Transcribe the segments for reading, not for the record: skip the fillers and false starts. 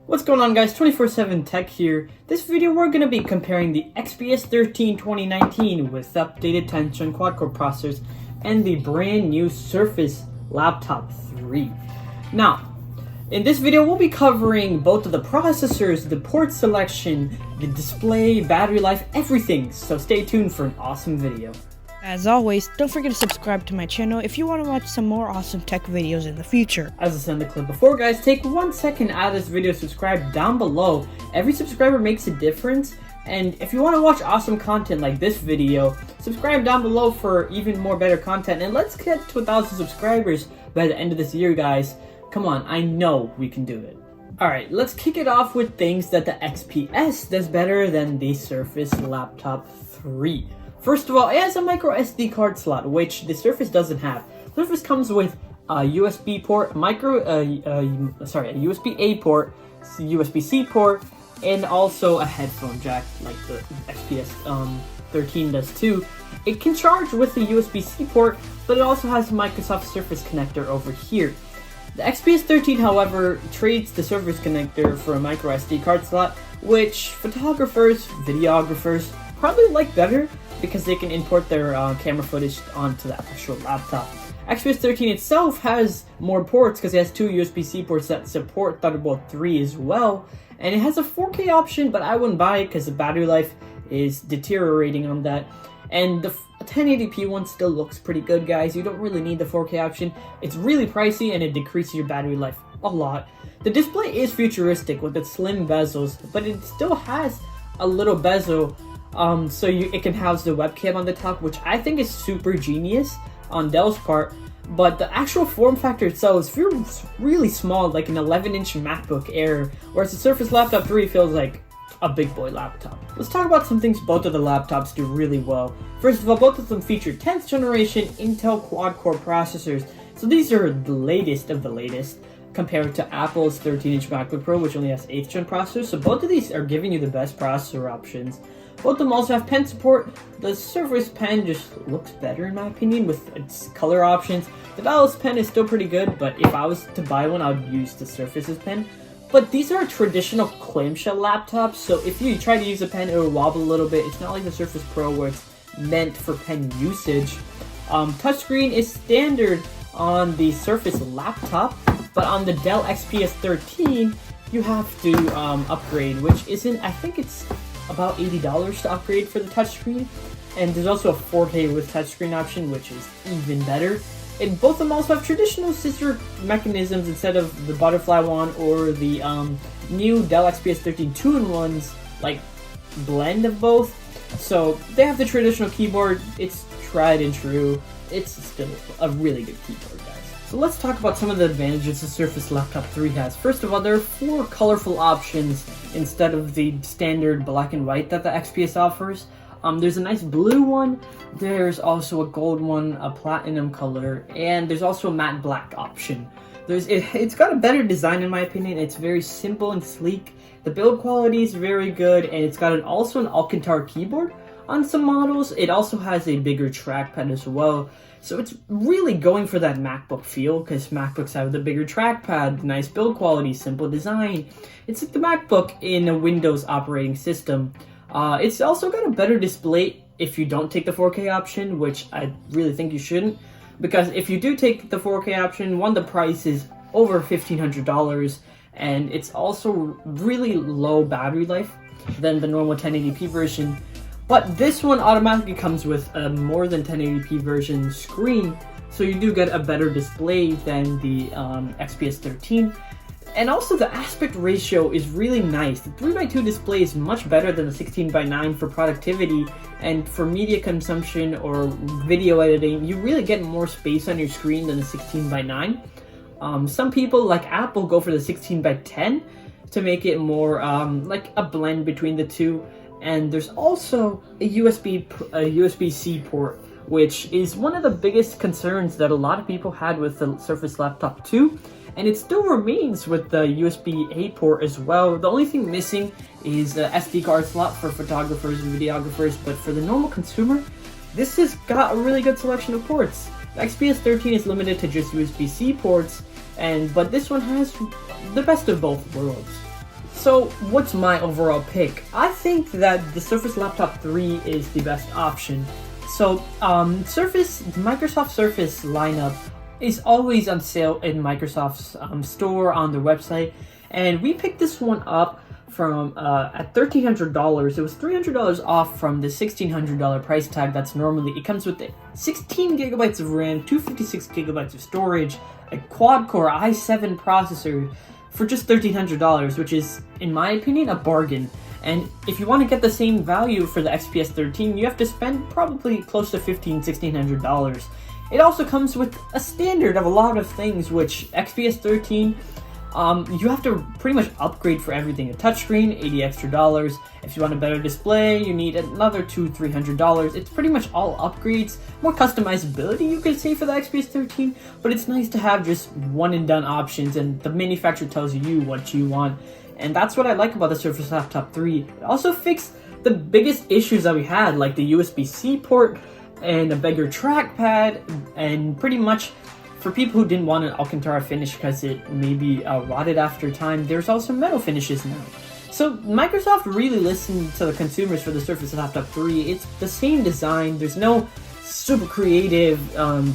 What's going on, guys? 24/7 Tech here. This video we're going to be comparing the XPS 13 2019 with updated 10th-gen quad-core processors and the brand new Surface Laptop 3. Now, in this video we'll be covering both of the processors, the port selection, the display, battery life, everything. So stay tuned for an awesome video. As always, don't forget to subscribe to my channel if you want to watch some more awesome tech videos in the future. As I said in the clip before, guys, take 1 second out of this video, subscribe down below. Every subscriber makes a difference, and if you want to watch awesome content like this video, subscribe down below for even more better content, and let's get to 1,000 subscribers by the end of this year, guys. Come on, I know we can do it. Alright, let's kick it off with things that the XPS does better than the Surface Laptop 3. First of all, it has a micro SD card slot, which the Surface doesn't have. Surface comes with a USB port, a USB-A port, USB-C port, and also a headphone jack, like the XPS 13 does too. It can charge with the USB-C port, but it also has a Microsoft Surface connector over here. The XPS 13, however, trades the Surface connector for a micro SD card slot, which photographers, videographers probably like better because they can import their camera footage onto the actual laptop. XPS 13 itself has more ports because it has 2 USB-C ports that support Thunderbolt 3 as well, and it has a 4K option, but I wouldn't buy it because the battery life is deteriorating on that. And the 1080p one still looks pretty good, guys. You don't really need the 4K option. It's really pricey and it decreases your battery life a lot. The display is futuristic with its slim bezels, but it still has a little bezel, so it can house the webcam on the top, which I think is super genius on Dell's part. But the actual form factor itself is really small, like an 11-inch MacBook Air, whereas the Surface Laptop 3 feels like a big boy laptop. Let's talk about some things both of the laptops do really well. First of all, both of them feature 10th generation Intel quad-core processors, so these are the latest of the latest compared to Apple's 13-inch MacBook Pro, which only has 8th gen processors. So both of these are giving you the best processor options. Both of them also have pen support. The Surface pen just looks better in my opinion with its color options. The Stylus pen is still pretty good, but if I was to buy one, I would use the Surface's pen. But these are traditional clamshell laptops, so if you try to use a pen, it will wobble a little bit. It's not like the Surface Pro where it's meant for pen usage. Touchscreen is standard on the Surface laptop, but on the Dell XPS 13, you have to upgrade, which isn't, I think it's about $80 to upgrade for the touchscreen. And there's also a 4K with touchscreen option, which is even better. And both of them also have traditional scissor mechanisms instead of the butterfly one or the new Dell XPS 13 2-in-1s, like blend of both. So they have the traditional keyboard. It's tried and true. It's still a really good keyboard, guys. So let's talk about some of the advantages the Surface Laptop 3 has. First of all, there are 4 colorful options instead of the standard black and white that the XPS offers. There's a nice blue one, there's also a gold one, a platinum color, and there's also a matte black option. It's got a better design in my opinion. It's very simple and sleek. The build quality is very good, and it's got also an Alcantara keyboard on some models. It also has a bigger trackpad as well. So it's really going for that MacBook feel, because MacBooks have the bigger trackpad, nice build quality, simple design. It's like the MacBook in a Windows operating system. It's also got a better display if you don't take the 4K option, which I really think you shouldn't, because if you do take the 4K option, the price is over $1,500, and it's also really low battery life than the normal 1080p version. But this one automatically comes with a more than 1080p version screen, so you do get a better display than the XPS 13. And also the aspect ratio is really nice. The 3x2 display is much better than the 16:9 for productivity, and for media consumption or video editing, you really get more space on your screen than the 16:9. Some people, like Apple, go for the 16:10 to make it more like a blend between the two. And there's also a USB-C port, which is one of the biggest concerns that a lot of people had with the Surface Laptop 2. And it still remains with the USB-A port as well. The only thing missing is the SD card slot for photographers and videographers, but for the normal consumer, this has got a really good selection of ports. The XPS 13 is limited to just USB-C ports, but this one has the best of both worlds. So what's my overall pick? I think that the Surface Laptop 3 is the best option. So Microsoft Surface lineup is always on sale in Microsoft's store on their website, and we picked this one up from at $1,300. It was $300 off from the $1,600 price tag. That's normally, it comes with 16 gigabytes of RAM, 256 gigabytes of storage, a quad-core i7 processor for just $1,300, which is, in my opinion, a bargain. And if you want to get the same value for the XPS 13, you have to spend probably close to $1,600. It also comes with a standard of a lot of things, which XPS 13, you have to pretty much upgrade for everything. A touchscreen, $80 extra. If you want a better display, you need another $200-300. It's pretty much all upgrades. More customizability, you could say, for the XPS 13, but it's nice to have just one and done options, and the manufacturer tells you what you want. And that's what I like about the Surface Laptop 3. It also fixed the biggest issues that we had, like the USB-C port and a bigger trackpad, and pretty much for people who didn't want an Alcantara finish because it maybe rotted after time, there's also metal finishes now. So Microsoft really listened to the consumers for the Surface Laptop 3. It's the same design. There's no super creative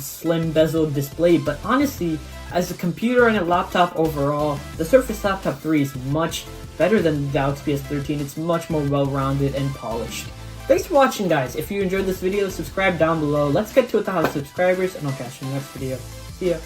slim bezel display, but honestly, as a computer and a laptop overall, the Surface Laptop 3 is much better than the Dell XPS 13. It's much more well-rounded and polished. Thanks for watching, guys. If you enjoyed this video, subscribe down below. Let's get to 1,000 subscribers, and I'll catch you in the next video. See ya.